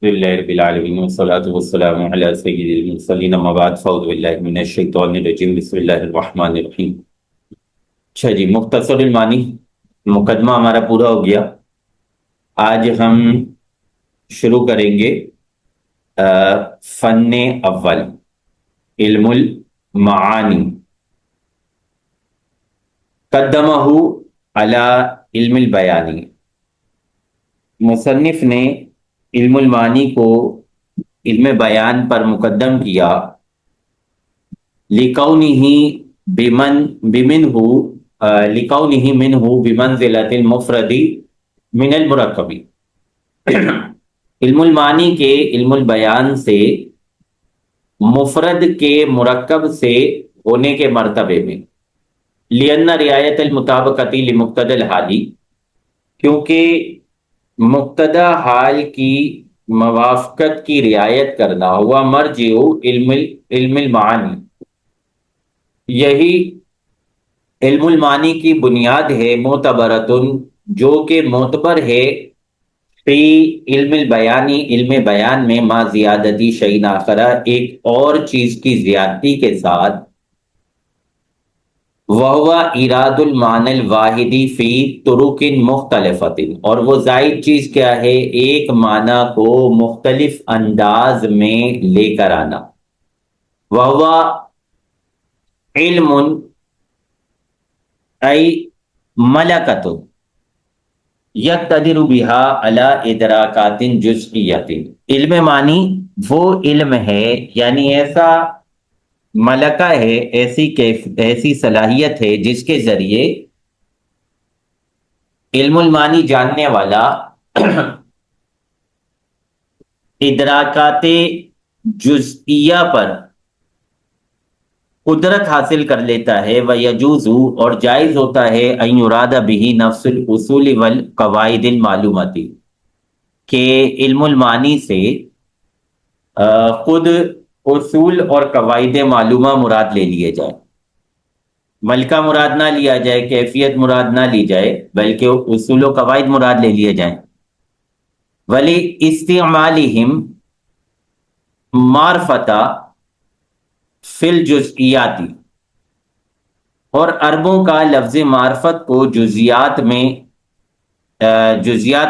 للہ رب العالمین والصلاة والسلام علی سید المرسلین اما بعد فاعوذ باللہ من الشیطان الرجیم بسم اللہ الرحمن الرحیم۔ اچھا جی، مختصر المانی مقدمہ ہمارا پورا ہو گیا۔ آج ہم شروع کریں گے فن اول، علم المعانی۔ قدمہ علی علم البیانی، مصنف نے علم المعانی کو علم بیان پر مقدم کیا، لکونہ منہ بمنزلۃ المفرد من المرکب۔ علم المعانی کے علم البیان سے مفرد کے مرکب سے ہونے کے مرتبے میں، لأن رعایت المطابقۃ لمقتضی الحال، کیونکہ مقتضی حال کی موافقت کی رعایت کرنا ہوا مرجع علم المعانی، یہی علم المعانی کی بنیاد ہے، معتبرۃ، جو کہ معتبر ہے، فی علم البیانی، علم بیان میں، ما زیادتی شیء آخر، ایک اور چیز کی زیادتی کے ساتھ، وہو ایراد المعنی الواحدی فی طرق مختلفۃ، اور وہ زائد چیز کیا ہے؟ ایک معنی کو مختلف انداز میں لے کر آنا۔ وہو علم ای ملکۃ یقتدر بہا علی ادراکات جزئیۃ، علم معنی وہ علم ہے، یعنی ایسا ملکہ ہے، ایسی صلاحیت ہے جس کے ذریعے علم المعانی جاننے والا ادراکات جزئیہ پر قدرت حاصل کر لیتا ہے، ویجوز، اور جائز ہوتا ہے، ان یراد بہ نفس الاصول والقواعد المعلوماتی، کہ علم المعانی سے خود اصول اور قواعد معلومہ مراد لے لیے جائے، ملکہ مراد نہ لیا جائے، کیفیت مراد نہ لی جائے، بلکہ اصول و قواعد مراد لے لیے جائیں۔ ولی استعمالہم معرفۃ فی الجزئیات، اور عربوں کا لفظ معرفت کو جزیات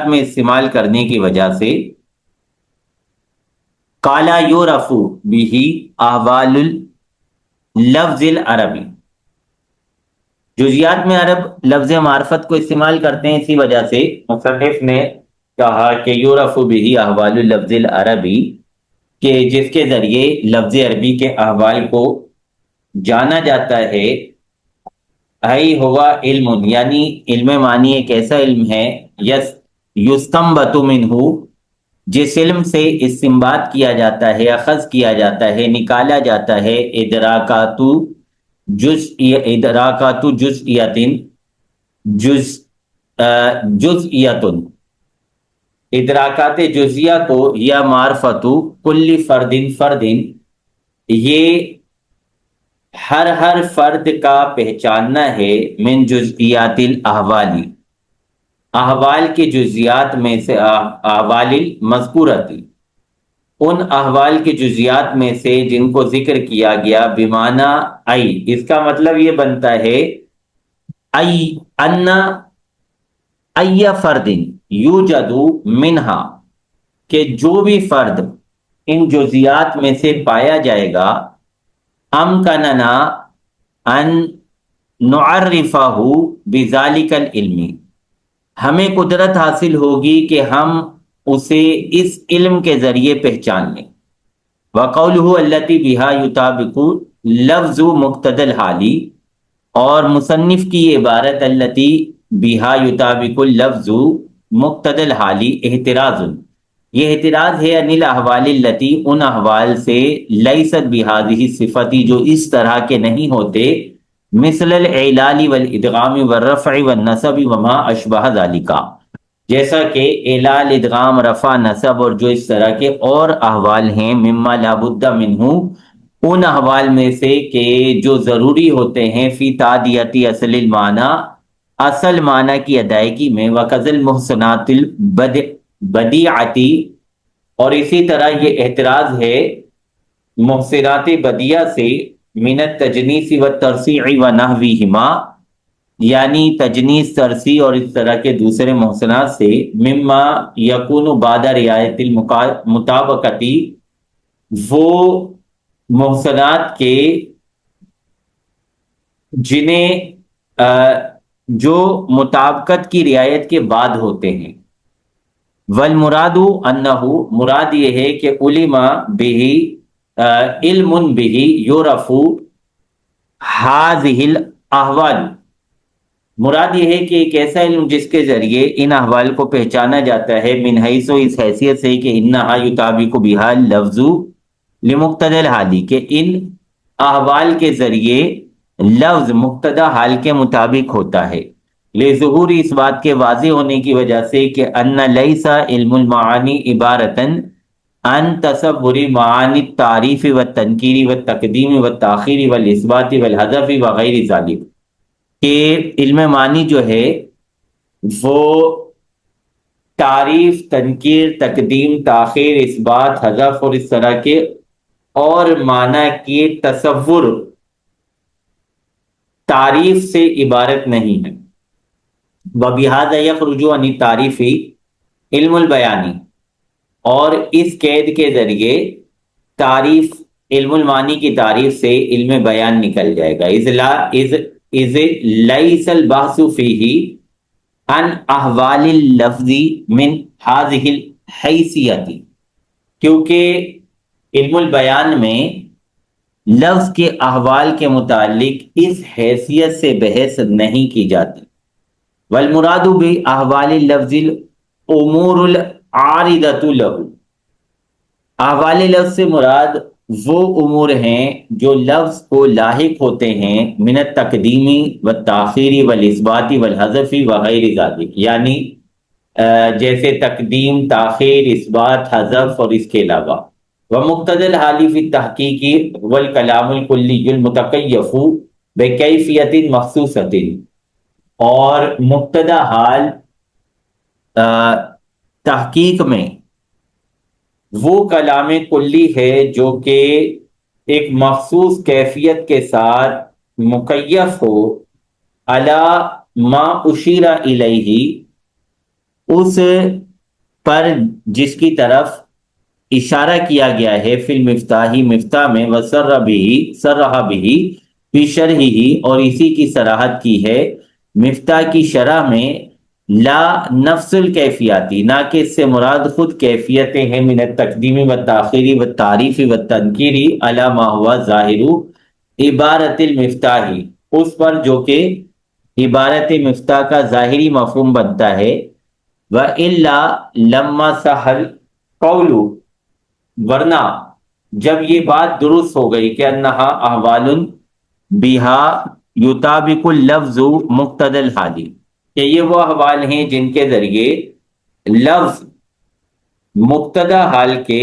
میں استعمال کرنے کی وجہ سے، قالا یعرف بہ احوال اللفظ العربی، جزیات میں عرب لفظ معرفت کو استعمال کرتے ہیں، اسی وجہ سے مصنف نے کہا کہ یعرف بہ احوال اللفظ العربی، کہ جس کے ذریعے لفظ عربی کے احوال کو جانا جاتا ہے۔ ای ہوا علم، یعنی علم معنی ایک ایسا علم ہے، یستنبط منہ، جس علم سے استنباط کیا جاتا ہے، اخذ کیا جاتا ہے، نکالا جاتا ہے، ادراکات جزئیت، ادراکات جزیہ کو، یا معرفت کل فرد، یہ ہر فرد کا پہچاننا ہے، من جزئیات الاحوال، احوال کے جزیات میں سے، احوال المذکورتی، ان احوال کے جزیات میں سے جن کو ذکر کیا گیا، بمعنی ای، اس کا مطلب یہ بنتا ہے، ای ان ای فرد یوجد منہا، کہ جو بھی فرد ان جزیات میں سے پایا جائے گا، امکننا ان نعرفہ بذالک العلم، ہمیں قدرت حاصل ہوگی کہ ہم اسے اس علم کے ذریعے پہچان لیں۔ وقولہ التی بہا یطابق لفظ مقتضی الحال، اور مصنف کی یہ عبارت التی بہا یطابق اللفظ مقتضی الحال، احتراز، یہ احتراز ہے، ان الاحوال التی، ان احوال سے، لیست بہذہ صفتی، جو اس طرح کے نہیں ہوتے، مثل الاعلال والادغام والرفع والنصب وما اشبہ ذالک، جیسا کہ اعلال، ادغام، رفع، نصب، اور جو اس طرح کے اور احوال ہیں، مما لا بد منہ، ان احوال میں سے کہ جو ضروری ہوتے ہیں، فی تادیتی اصل المعنی، اصل معنی کی ادائیگی میں، وقذ المحسنات البدیعتی، اور اسی طرح یہ اعتراض ہے محسنات بدیہ سے من التجنیس والترصیع ونحوہما، یعنی تجنیس، ترسی اور اس طرح کے دوسرے محسنات سے، مما یکون بعد رعایت المطابقتی، وہ محسنات کے جنہیں جو مطابقت کی رعایت کے بعد ہوتے ہیں۔ والمراد انہ، مراد یہ ہے کہ علما بہی، علم بہی یعرف ہذہ الاحوال، مراد یہ ہے کہ ایک ایسا علم جس کے ذریعے ان احوال کو پہچانا جاتا ہے، من حیث، اس حیثیت سے کہ انہا یطابق بہا لفظ لمقتضی الحال، کہ ان احوال کے ذریعے لفظ مقتضی حال کے مطابق ہوتا ہے، لظہور، اس بات کے واضح ہونے کی وجہ سے کہ ان لیس علم المعانی عبارتاً عن تصور معانی التعریف والتنکیر والتقدیم والتاخیر والاثبات والحذف وغیر ذلک، کہ علم معنی جو ہے وہ تعریف، تنکیر، تقدیم، تاخیر، اثبات، حذف اور اس طرح کے اور معنی کے تصور، تعریف سے عبارت نہیں ہے۔ وبہذا یخرج عن التعریف علم البیانی، اور اس قید کے ذریعے تعریف، علم المعانی کی تعریف سے علم بیان نکل جائے گا۔ اذ لیس البحث فیہ عن احوال اللفظ من ہذہ الحیثیت، کیونکہ علم البیان میں لفظ کے احوال کے متعلق اس حیثیت سے بحث نہیں کی جاتی۔ والمراد باحوال اللفظ الامور العارضۃ لہ، احوال لفظ سے مراد وہ امور ہیں جو لفظ کو لاحق ہوتے ہیں، من التقدیم والتاخیر والاثبات والحذف وغیر ذلک، یعنی جیسے تقدیم، تاخیر، اثبات، حذف اور اس کے علاوہ۔ ومقتضی الحال فی التحقیق والکلام الکلی المتکیف بکیفیت مخصوصۃ، اور مقتضی حال تحقیق میں وہ کلام کلی ہے جو کہ ایک مخصوص کیفیت کے ساتھ مکیف ہو، علی ما اشیر الیہ، اس پر جس کی طرف اشارہ کیا گیا ہے، فی المفتاح، مفتاح میں، وسرہ بھی فی شرحہ، اور اسی کی صراحت کی ہے مفتاح کی شرح میں، لا نفس الکیفیاتی، نہ کہ اس سے مراد خود کیفیتیں ہیں، من التقدیم والتاخیر والتعریف والتنکیر علی ما ہوا ظاہر عبارت المفتاح، اس پر جو کہ عبارت مفتاح کا ظاہری مفہوم بنتا ہے۔ وَإِلَّا لَمَّا سَحَلْ قَوْلُ، ورنہ جب یہ بات درست ہو گئی کہ انہا احوال بہا یطابق اللفظ مقتضی الحال، کہ یہ وہ احوال ہیں جن کے ذریعے لفظ مقتضی حال کے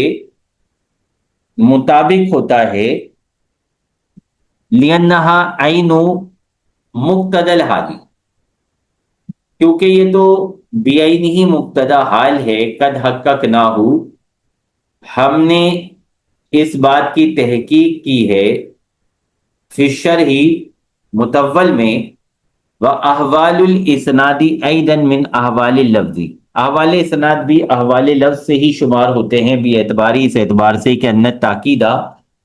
مطابق ہوتا ہے، لِأَنَّهَا عَيْنُ مقتضی الحال، کیونکہ یہ تو بعین ہی مقتضی حال ہے، قد حققناہ، ہم نے اس بات کی تحقیق کی ہے، فی الشرح، متول میں، وَأَحْوَالُ الْإِسْنَادِ أَيْضًا مِنْ أَحْوَالِ اللَّفْظِ، احوال اسناد بھی احوال لفظ سے ہی شمار ہوتے ہیں، بھی اعتباری، اس اعتبار سے کہ ان تاکیدہ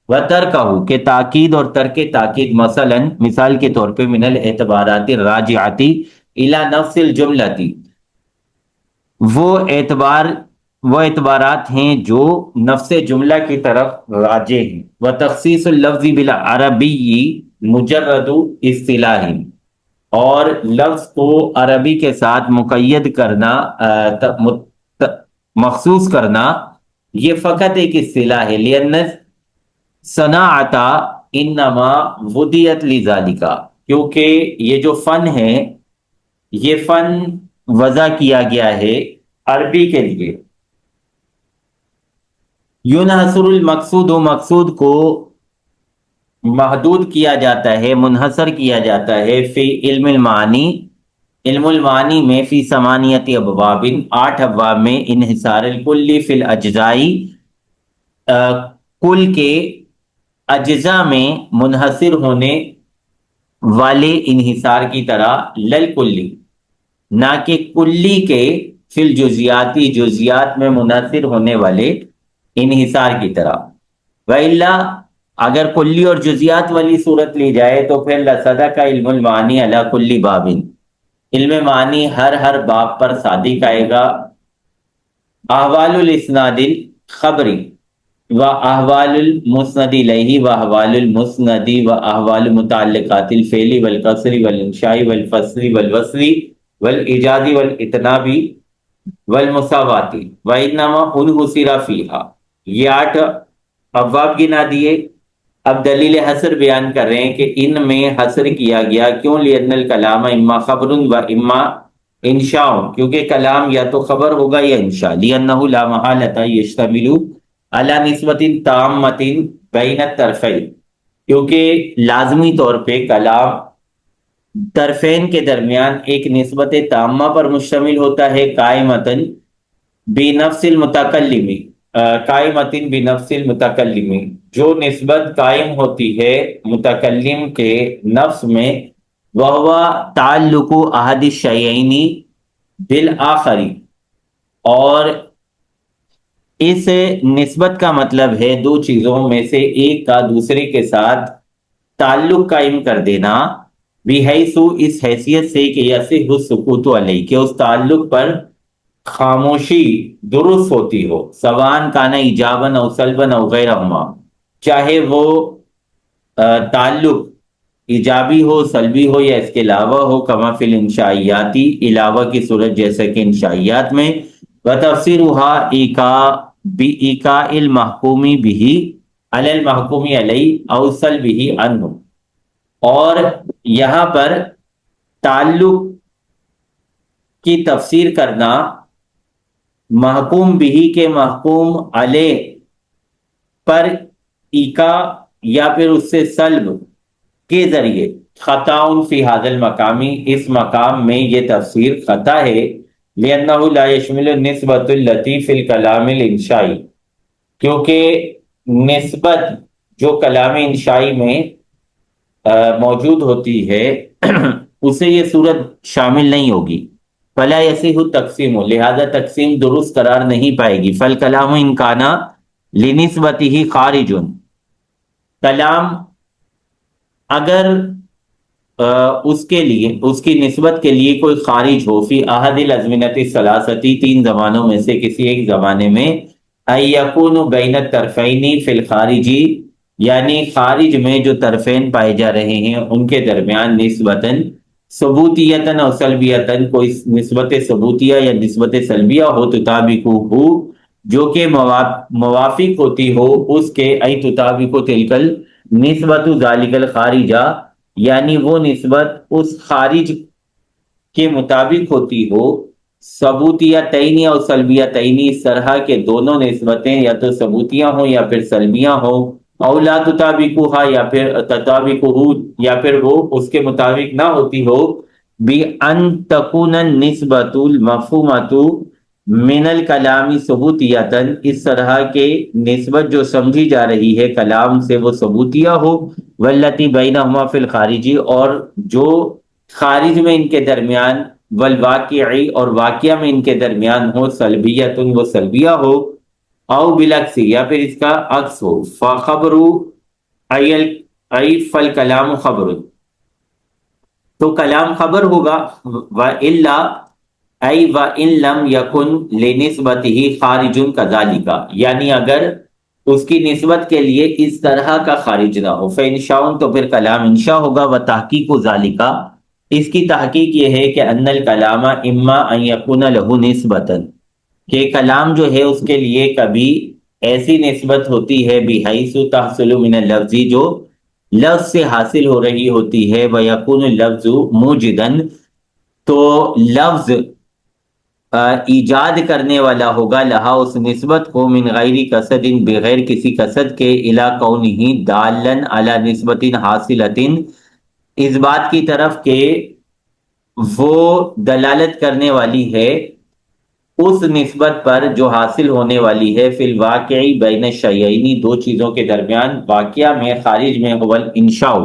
و ترکہ، کہ تاکید اور ترک تاکید، مثال کے طور پہ، من الاعتبارات الراجعاتی الی نفس الجملتی، وہ اعتبارات ہیں جو نفس جملہ کی طرف راجع ہیں۔ وتخصیص اللفظ بالعربی مجرد اصطلاح، اور لفظ کو عربی کے ساتھ مقید کرنا، مخصوص کرنا، یہ فقط ایک اصطلاح ہے، لأن صناعت انما ودیت لذالک، کیونکہ یہ جو فن ہے، یہ فن وضع کیا گیا ہے عربی کے لیے۔ ینحصر المقصود، مقصود کو محدود کیا جاتا ہے، منحصر کیا جاتا ہے، فی علم المعانی، علم المعانی میں فی ثمانیت ابواب، 8 ابواب میں انحصار الکل فی الاجزائی، کل کے اجزاء میں منحصر ہونے والے انحصار کی طرح، لل کلی نہ کہ کلی کے، فی الجزیاتی جزیات میں منحصر ہونے والے انحصار کی طرح۔ وَإِلَّا اگر کلی اور جزیات والی صورت لی جائے تو پھر لصدق علم المعانی علی کل باب، علم معنی ہر باب پر صادق آئے گا۔ احوال الاسناد الخبری و احوال المسند الیہ و احوال المسند و احوال متعلقات الفعل والقصر والانشاء والفصل والوصل والایجاز والاتناب والمساوات وانما انحصر فیہا، یہ 8 ابواب گنا دیے۔ اب دلیل حصر بیان کر رہے ہیں کہ ان میں حصر کیا گیا کیوں، لأن الکلام اما خبر و اما انشاء، کیونکہ کلام یا تو خبر ہوگا یا انشاء، لأنہ لا محالۃ یشتمل علی نسبت تامۃ بین الطرفین، کیونکہ لازمی طور پہ کلام طرفین کے درمیان ایک نسبت تامہ پر مشتمل ہوتا ہے، قائمۃً بنفس المتکلم، قائمۃً بنفس المتکلم، جو نسبت قائم ہوتی ہے متکلم کے نفس میں، وہو تعلق احد الشیئین بالآخر، اور اس نسبت کا مطلب ہے 2 چیزوں میں سے ایک کا دوسرے کے ساتھ تعلق قائم کر دینا، بحیث اس حیثیت سے کہ یصح السکوت علیہ، کہ اس تعلق پر خاموشی درست ہوتی ہو، سواء کان ایجابا او سلبا او غیرہما، چاہے وہ تعلق ایجابی ہو، سلبی ہو یا اس کے علاوہ ہو، کما فی الانشائیاتی، علاوہ کی صورت جیسا کہ انشائیات میں، وتفسیرها بإیقاع المحکوم به علی المحکوم علیہ او سلبہ عنہ، اور یہاں پر تعلق کی تفسیر کرنا محکوم بھی کے محکوم علیہ پر ایقاع یا پھر اس سے سلب کے ذریعے، خطا فی ھذا المقامی، اس مقام میں یہ تفسیر خطا ہے، لأنہ لا یشمل النسبۃ التی فی الکلام الانشائی، کیونکہ نسبت جو کلام انشائی میں موجود ہوتی ہے اسے یہ صورت شامل نہیں ہوگی، فلا یصح التقسیم، لہذا تقسیم درست قرار نہیں پائے گی، فالکلام ان کان لنسبتہ خارج، کلام اگر اس کے لیے، اس کی نسبت کے لیے کوئی خارج ہو، فی احد الازمنۃ الثلاثۃ، 3 زمانوں میں سے کسی ایک زمانے میں، ان یکون بین الطرفین فی الخارجی، یعنی خارج میں جو طرفین پائے جا رہے ہیں ان کے درمیان نسبتاً ثبوتیتاً اور سلبیتاً، کوئی نسبت ثبوتیہ یا نسبت سلبیہ ہو، تطابقہ ہو، جو کہ موافق ہوتی ہو اس کے، ای تطابق تلک النسبۃ ذالک الخارجہ، یعنی وہ نسبت اس خارج کے مطابق ہوتی ہو، ثبوتیتین اور سلبیتین، اس طرح کے دونوں نسبتیں یا تو ثبوتیاں ہوں یا پھر سلبیاں ہوں، او لا تطابقها، یا پھر تطابقہ، یا پھر وہ اس کے مطابق نہ ہوتی ہو، بان تکون النسبۃ المفہومۃ من الکلام ثبوتیتاً، اس طرح کے نسبت جو سمجھی جا رہی ہے کلام سے وہ ثبوتیہ ہو، والتی بینہما فی الخارجی، اور جو خارج میں ان کے درمیان، والواقعی، اور واقعہ میں ان کے درمیان ہو، سلبیتاً، وہ سلبیہ ہو، او بالعکس، یا پھر اس کا عکس ہو، فخبر ای فالکلام خبر، تو کلام خبر ہوگا، والا ای وان لم یکن لنسبتہ خارج کذالک، یعنی اگر اس کی نسبت کے لیے اس طرح کا خارج نہ ہو، فانشاء، تو پھر کلام انشاء ہوگا، وتحقیق ذالک، اس کی تحقیق یہ ہے کہ ان الکلام اما ان یکون لہ نسبۃ، کہ کلام جو ہے اس کے لیے کبھی ایسی نسبت ہوتی ہے، بحیث تحصل من اللفظ، جو لفظ سے حاصل ہو رہی ہوتی ہے، ویکون اللفظ موجداً، تو لفظ ایجاد کرنے والا ہوگا، لہا، اس نسبت کو، من غیر قصد، بغیر کسی قصد کے، الی کونہ دالا علی نسبت حاصلۃ، اس بات کی طرف کہ وہ دلالت کرنے والی ہے اس نسبت پر جو حاصل ہونے والی ہے فی الواقعی بین الشیئین، دو چیزوں کے درمیان، واقعہ میں خارج میں، هو الانشاء،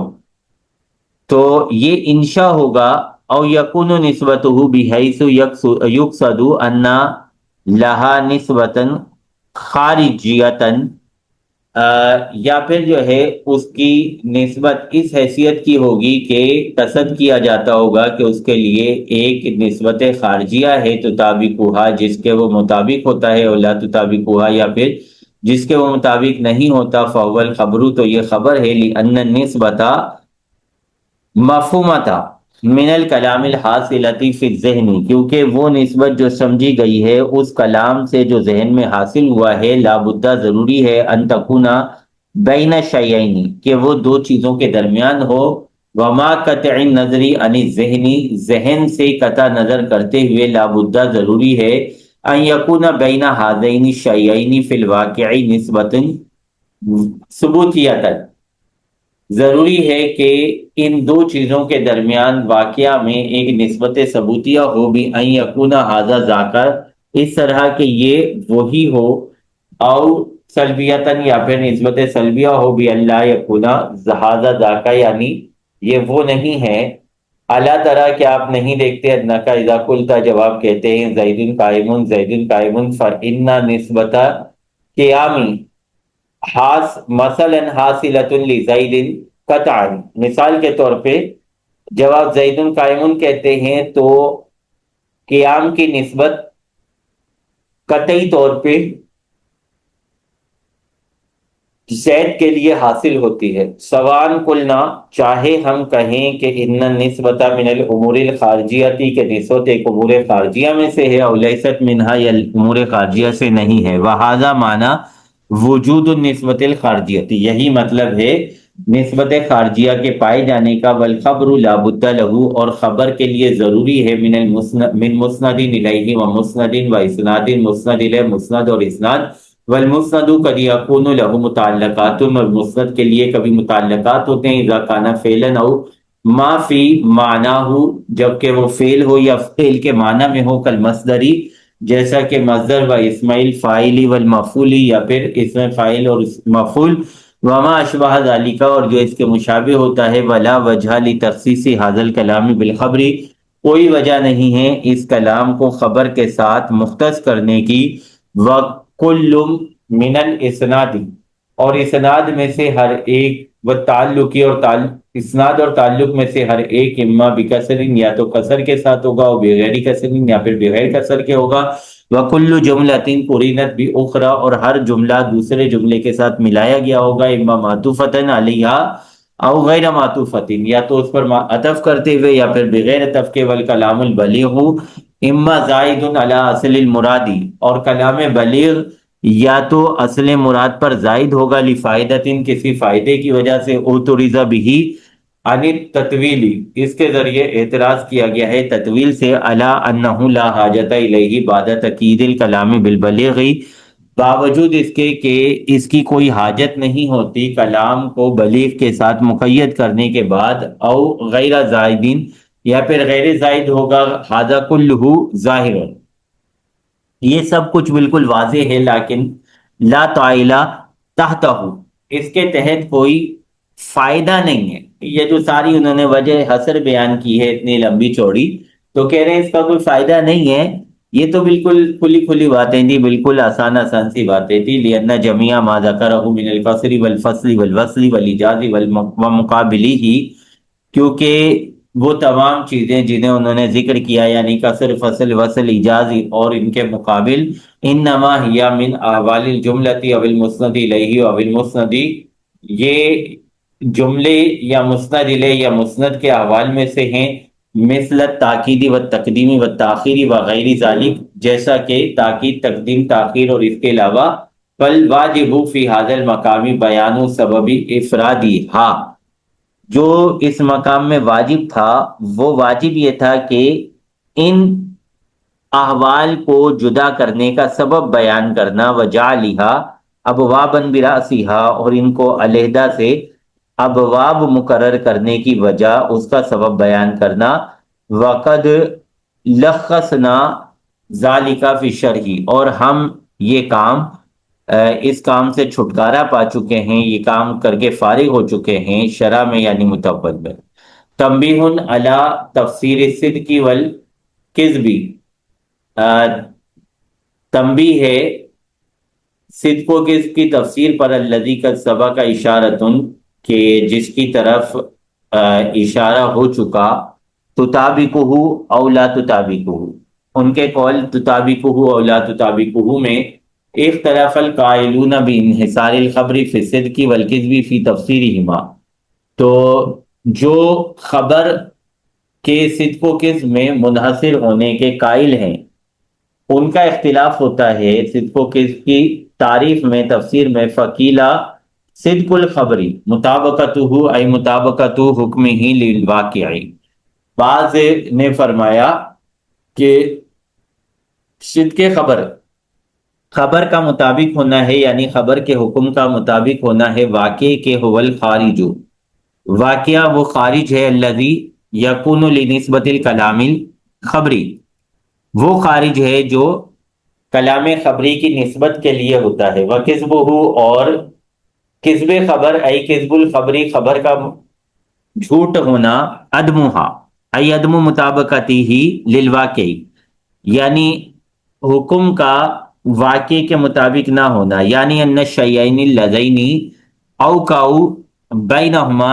تو یہ انشاء ہوگا، او یکون نسبته بحیث یقصد ان لہا نسبتا خارجیتا، یا پھر جو ہے اس کی نسبت اس حیثیت کی ہوگی کہ قصد کیا جاتا ہوگا کہ اس کے لیے ایک نسبت خارجیہ ہے تطابقها، جس کے وہ مطابق ہوتا ہے، ولا تطابقها، یا پھر جس کے وہ مطابق نہیں ہوتا، فهو الخبر، تو یہ خبر ہے، لأن النسبت مفہومتا من الکلام الحاصلتی فی الذہن، کیونکہ وہ نسبت جو سمجھی گئی ہے اس کلام سے جو ذہن میں حاصل ہوا ہے، لابدہ ضروری ہے، ان تکونا بین شیئین، کہ وہ دو چیزوں کے درمیان ہو، وما قطع نظری عن الذہنی، ذہن سے قطع نظر کرتے ہوئے لابدہ ضروری ہے، ان یکون بین ہذین الشیئین فی الواقع نسبت ثبوتیتا، ضروری ہے کہ ان دو چیزوں کے درمیان واقعہ میں ایک نسبت ثبوتیہ ہو، بھی ان یکون ھذا ذاکا، اس طرح کہ یہ وہی ہو، او سلبیتاً، یا پھر نسبت سلبیہ ہو، بھی اللہ یکون ھذا ذاکا، یعنی یہ وہ نہیں ہے، اللہ طرح کہ آپ نہیں دیکھتے، انکا اذا قلتا، جب آپ کہتے ہیں زید قائم، زید قائم، فإن نسبت قیامی مثلا حاصلۃ لزید قطعا، مثال کے طور پہ جب آپ زید قائم کہتے ہیں تو قیام کی نسبت قطعی طور پہ زید کے لیے حاصل ہوتی ہے، سوان قلنا، چاہے ہم کہیں کہ ان النسبت من الامور الخارجیتی، کہ نسبت ایک امور خارجیہ میں سے ہے، او لیست منہا، یا امور خارجیہ سے نہیں ہے، وہذا معنی وجود النسبت الخارجیتی، یہی مطلب ہے نسبت خارجیہ کے پائے جانے کا، والخبر لا بد لہ، اور خبر کے لیے ضروری ہے، من مسند الیہ و مسند و اسناد، مسند الیہ، مسند اور اسناد، والمسند قد یکون لہ متعلقات، اور مسند کے لیے کبھی متعلقات ہوتے ہیں، اذا کان فعلا او ما فی معناہ، جبکہ وہ فعل ہو یا فعل کے معنی میں ہو، کالمصدری، جیسا کہ مصدر، و اسم الفاعل والمفعول، یا پھر اسم فاعل اور مفعول، وما اشبہ ذالک، اور جو اس کے مشابہ ہوتا ہے، ولا وجہ لتخصیص ھذا الکلام بالخبر، کوئی وجہ نہیں ہے اس کلام کو خبر کے ساتھ مختص کرنے کی، وکل من الاسناد، اور اسناد میں سے ہر ایک، والتعلقی، اور اسناد اور تعلق میں سے ہر ایک، اما بکسر، یا تو کسر کے ساتھ ہوگا، اور بغیر کسر، یا پھر بغیر کسر کے ہوگا، وکل جملۃ قرینت باخری، اور ہر جملہ دوسرے جملے کے ساتھ ملایا گیا ہوگا، اما معطوفۃ علیہا او غیر معطوفۃ، یا تو اس پر عطف کرتے ہوئے یا پھر بغیر عطف کے، والکلام البلیغ اما زائد علی اصل المرادی، اور کلام بلیغ یا تو اصل مراد پر زائد ہوگا، لفائدۃ، کسی فائدے کی وجہ سے، اعترض بہ عن التطویل، اس کے ذریعے اعتراض کیا گیا ہے تطویل سے، علی انہ لا حاجت الیہ بعد تقیید الکلام بالبلیغ، باوجود اس کے کہ اس کی کوئی حاجت نہیں ہوتی کلام کو بلیغ کے ساتھ مقید کرنے کے بعد، او غیر زائدین، یا پھر غیر زائد ہوگا، ھذا کلہ ظاہر، یہ سب کچھ بالکل واضح ہے، لیکن لا طائل تحتہ، اس کے تحت کوئی فائدہ نہیں ہے، یہ جو ساری انہوں نے وجہ حسر بیان کی ہے اتنی لمبی چوڑی، تو کہہ رہے ہیں اس کا کوئی فائدہ نہیں ہے، یہ تو بالکل کھلی کھلی باتیں تھی، بالکل آسان آسان سی باتیں تھی، لأن جمیع ما ذکرہ من القصر والفصل والوصل والایجاز ومقابلہ، کیونکہ وہ تمام چیزیں جنہیں انہوں نے ذکر کیا، یعنی قصر، فصل، وصل، ایجاز اور ان کے مقابل، انما ہی من احوال الجملۃ او المسند الیہ او المسند، یہ جملے یا مسند الیہ یا مسند کے احوال میں سے ہیں، مثل التاکید والتقدیم والتاخیر وغیر ذالک، جیسا کہ تاکید، تقدیم، تاخیر اور اس کے علاوہ، فالواجب فی ھذا المقام بیان سبب افرادھا، جو اس مقام میں واجب تھا وہ واجب یہ تھا کہ ان احوال کو جدا کرنے کا سبب بیان کرنا، وجعلھا ابوابا براسھا، اور ان کو علیحدہ سے ابواب مقرر کرنے کی وجہ، اس کا سبب بیان کرنا، وقد لخصنا ذالک فی الشرح، اور ہم یہ کام اس کام سے چھٹکارا پا چکے ہیں، یہ کام کر کے فارغ ہو چکے ہیں شرح میں یعنی متول میں۔ تنبیہ علی تفسیر الصدق والکذب، تنبیہ ہے صدق و کذب کی تفسیر پر، الذی قد سبق اشارتن، کہ جس کی طرف اشارہ ہو چکا، تطابقہ او لا تطابقہ، ان کے قول تطابقہ او لا تطابقہ میں اختلاف القائلون بانحصار الخبر فی الصدق والکذب فی تفسیرہما، تو جو خبر کے صدق و کذب میں منحصر ہونے کے قائل ہیں ان کا اختلاف ہوتا ہے صدق و کذب کی تعریف میں، تفسیر میں۔ فقیلا صدق الخبری مطابقتہ ای مطابقتہ حکمہ للواقع، بعض نے فرمایا کہ صدق خبر کا مطابق ہونا ہے، یعنی خبر کے حکم کا مطابق ہونا ہے، واقع کے هو الخارج، واقعہ وہ خارج ہے، الذی یکون لنسبت الکلام الخبری، وہ خارج ہے جو کلام خبری کی نسبت کے لیے ہوتا ہے، وکذبہ، اور کذب خبر ای کذب الخبری، خبر کا جھوٹ ہونا، عدمہا ای عدم مطابقتی ہی للواقع، یعنی حکم کا واقع کے مطابق نہ ہونا، یعنی ان الشیئین اللذین اوقعوا بینہما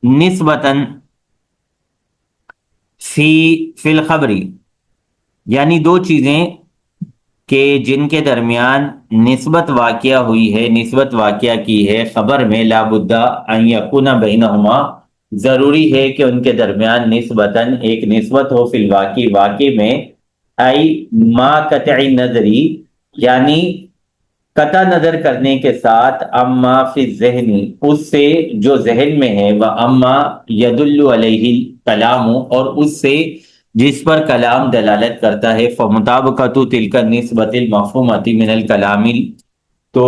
نسبتاً فی الخبری، یعنی دو چیزیں کہ جن کے درمیان نسبت واقعہ ہوئی ہے، نسبت واقعہ کی ہے خبر میں، لا بد ان یکون بینہما، ضروری ہے کہ ان کے درمیان نسبتاً ایک نسبت ہو، فی الواقع، واقع میں، ای ما قطع نظری، یعنی قطع نظر کرنے کے ساتھ، اما فی الذہن، اس سے جو ذہن میں ہے، و اما یدل علیہ کلام، اور اس سے جس پر کلام دلالت کرتا ہے، فمطابقت تلک النسبت المفہومۃ من الکلام، تو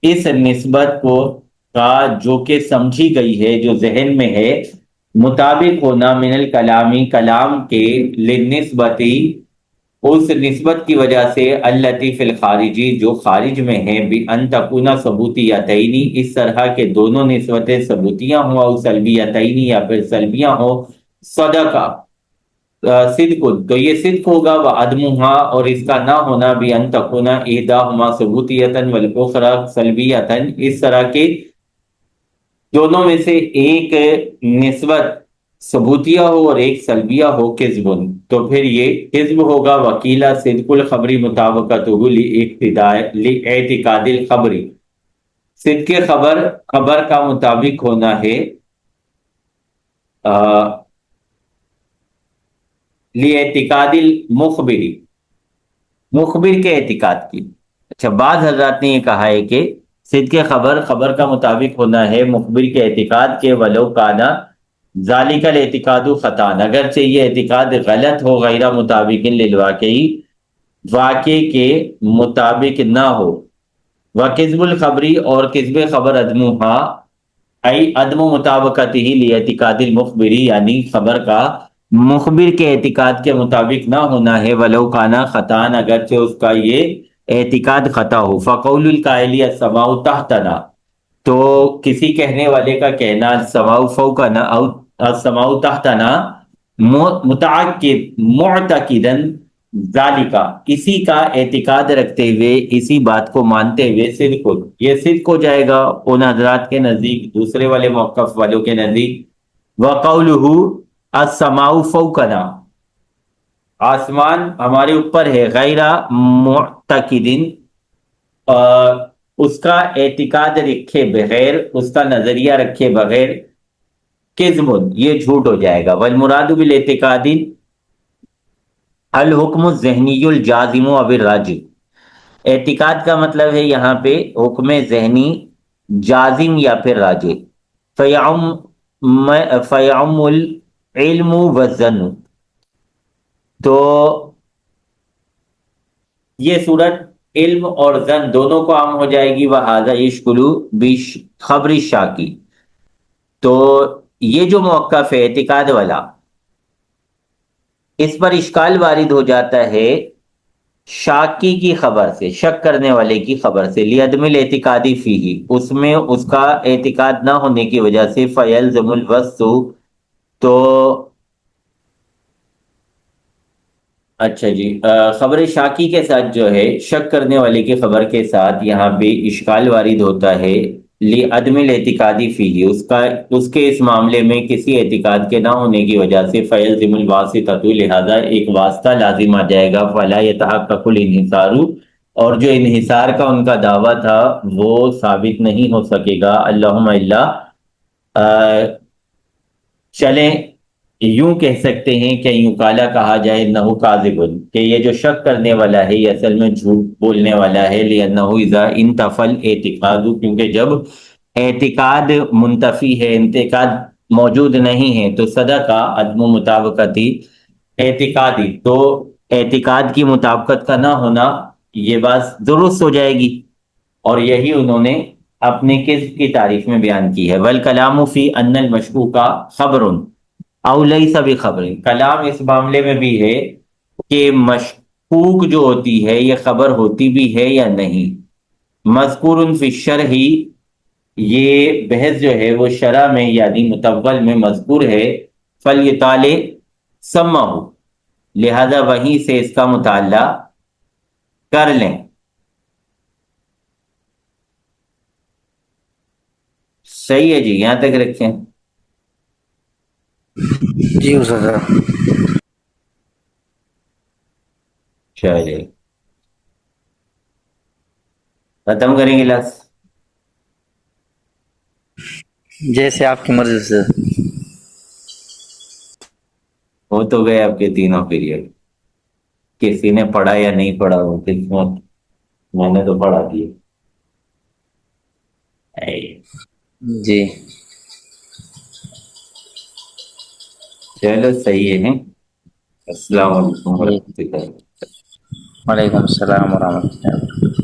اس نسبت کو کا جو کہ سمجھی گئی ہے، جو ذہن میں ہے، مطابق ہونا، من الکلامی، کلام کے، للنسبتی، اس نسبت کی وجہ سے، التی فی الخارجی، جو خارج میں ہے، بان تکون ثبوتیتین، اس طرح کے دونوں نسبتیں ثبوتیاں ہوں، او سلبیتین، یا پھر سلبیاں ہوں، صدقہ صدق، تو یہ صدق ہوگا، وعدمہا، اور اس کا نہ ہونا، بان تکون احداہما ثبوتیتن والاخری سلبیتن، اس طرح کے دونوں میں سے ایک نسبت ثبوتیہ ہو اور ایک سلبیہ ہو، کذب، تو پھر یہ کذب ہوگا۔ وکیلا صدق الخبری مطابقتہ لاعتقاد الخبری، صدق خبر کا مطابق ہونا ہے لاعتقاد المخبری، مخبر کے اعتقاد کی۔ اچھا، بعض حضرات نے یہ کہا ہے کہ صدق خبر کا مطابق ہونا ہے مخبر کے اعتقاد کے، ولو کانا ذالک الاعتقاد خطا، اگرچہ یہ اعتقاد غلط ہو، غیر مطابق للواقعی، واقع کے مطابق نہ ہو، وکذب الخبری، اور کذب خبر عدمہا ای عدم مطابقتہ لاعتقاد المخبری، یعنی خبر کا مخبر کے اعتقاد کے مطابق نہ ہونا ہے، ولو کانا خطا، اگرچہ اس کا یہ اعتقاد خطا ہو۔ فقول القائل السماء تحتنا، تو کسی کہنے والے کا کہنا السماء فوقنا او السماء تحتنا، معتقدا ذالکا، اسی کا اعتقاد رکھتے ہوئے، اسی بات کو مانتے ہوئے، صدق، یہ صدق ہو جائے گا ان حضرات کے نزدیک، دوسرے والے موقف والوں کے نزدیک۔ وقولہ السماء فوقنا، آسمان ہمارے اوپر ہے، غیر معتقد، اس کا اعتقاد رکھے بغیر، اس کا نظریہ رکھے بغیر، کذب، یہ جھوٹ ہو جائے گا۔ والمراد بالاعتقاد الحکم الذہنی الجازم او الراجح، اعتقاد کا مطلب ہے یہاں پہ حکم ذہنی جازم یا پھر راجح۔ فیعم العلم والظن، تو یہ صورت علم اور ظن دونوں کو عام ہو جائے گی۔ وہذا یشکل بخبر الشاکی، تو یہ جو موقف ہے اعتقاد والا، اس پر اشکال وارد ہو جاتا ہے شاکی کی خبر سے، شک کرنے والے کی خبر سے، لیعدم الاعتقادی فیہ، اس میں اس کا اعتقاد نہ ہونے کی وجہ سے، فیلزم الوصف، تو اچھا جی، خبر شاکی کے ساتھ جو ہے، شک کرنے والے کی خبر کے ساتھ یہاں پہ اشکال وارد ہوتا ہے عدم الاعتقادی فیہ، اس کے اس معاملے میں کسی اعتقاد کے نہ ہونے کی وجہ سے، فیلزم الواسطہ، لہذا ایک واسطہ لازم آ جائے گا، فلا یتحقق الانحصار، اور جو انحصار کا ان کا دعویٰ تھا وہ ثابت نہیں ہو سکے گا، اللہم الا، چلیں یوں کہہ سکتے ہیں کہ یوں کالا کہا جائے انہو کاذب، کہ یہ جو شک کرنے والا ہے یہ اصل میں جھوٹ بولنے والا ہے، لأنہ اذا انتفى الاعتقاد، کیونکہ جب اعتقاد منتفی ہے، اعتقاد موجود نہیں ہے، تو صدقہ عدم مطابقتی اعتقادی، تو اعتقاد کی مطابقت کا نہ ہونا یہ بات درست ہو جائے گی، اور یہی انہوں نے اپنے کذب کی تعریف میں بیان کی ہے۔ والکلام فی ان المشکوک خبر او لیس بخبر، کلام اس معاملے میں بھی ہے کہ مشکوک جو ہوتی ہے یہ خبر ہوتی بھی ہے یا نہیں، مذکور فی الشرح، یہ بحث جو ہے وہ شرح میں یعنی متول میں مذکور ہے، فلیطالع سمہ، لہذا وہیں سے اس کا مطالعہ کر لیں۔ صحیح ہے جی، یہاں تک رکھیں۔ جی استاد صاحب۔ چلیے ختم کریں گے کلاس، جیسے آپ کی مرضی سے۔ ہو تو گئے آپ کے تینوں پیریڈ، کسی نے پڑھا یا نہیں پڑھا وہ قسمت، میں نے تو پڑھا دیا۔ جی چلو صحیح ہے، السلام علیکم جی، ورحمۃ اللہ۔ وعلیکم السلام ورحمۃ اللہ۔